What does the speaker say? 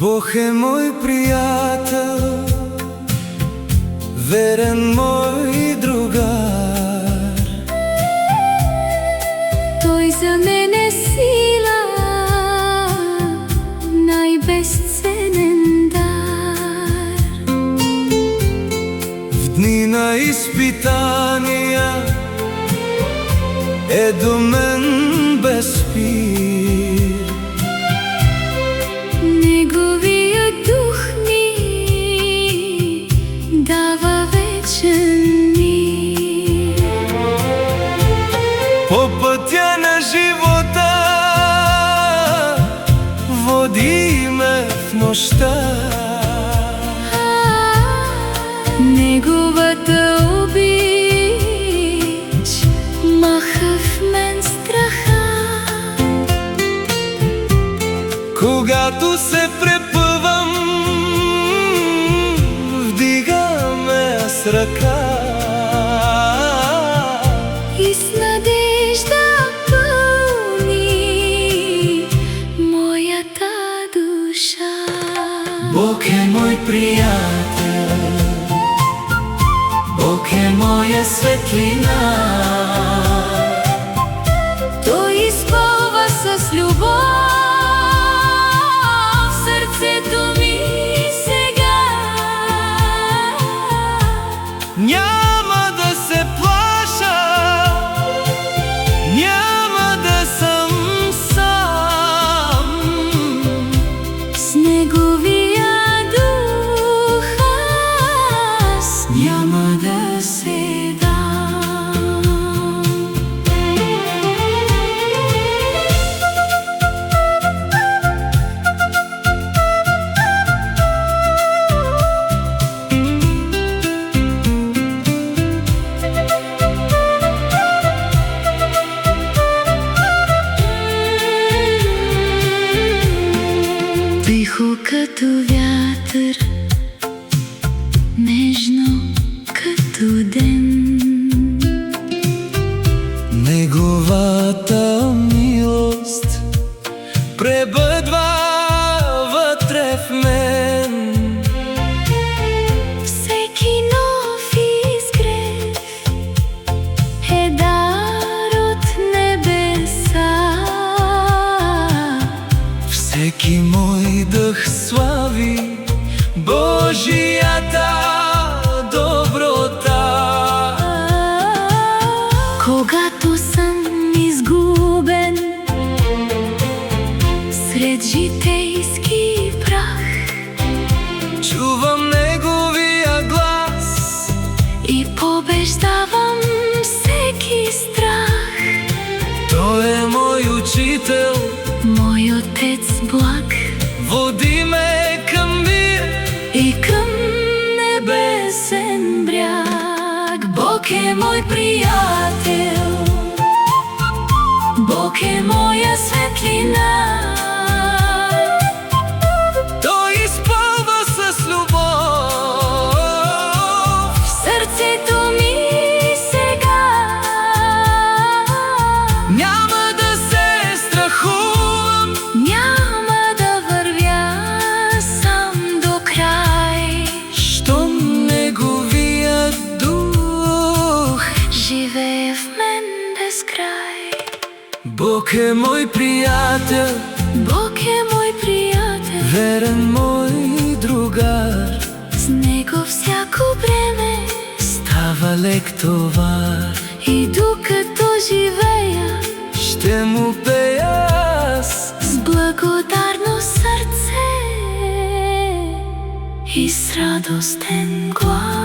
Бог е мой приятел, верен мой другар. Той за мен е сила, най-безценен дар. В дни на изпитания е до мен без спир. Неговият дух ми дава вечен мир. По пътя на живота води ме в нощта. Неговата обич маха в мен страха. Когато се препъвам, вдига ме с ръка И с надежда пълни моята душа. Бог е мой приятел, Бог е моя светлина. Той изпълва с любов сърцето ми сега. Няма да се плаша, няма да съм сам. С неговия дух аз няма да се дам. Тихо като вятър, нежно като ден. Неговата милост пребъдва вътре в мен. Всеки нов изгрев е дар от небеса. Всеки мой дъх слави Божията доброта. Когато съм изгубен сред житейски прах, Чувам неговия глас и побеждавам всеки страх. Той е мой учител, Мой отец благ води ме към мир и към небесен бряг. Бог е мой приятел, Бог е моя светлина. Той изпълва с любов Сърцето ми сега няма да се страхувам. няма да вървя сам до край. Щом неговия дух Живее в мен без край. Бог е мой приятел, Бог е мой приятел, верен мой другар. с него всяко бреме Става лек товар, и докато живея ще му пея аз. с благодарно сърце и с радостен глас.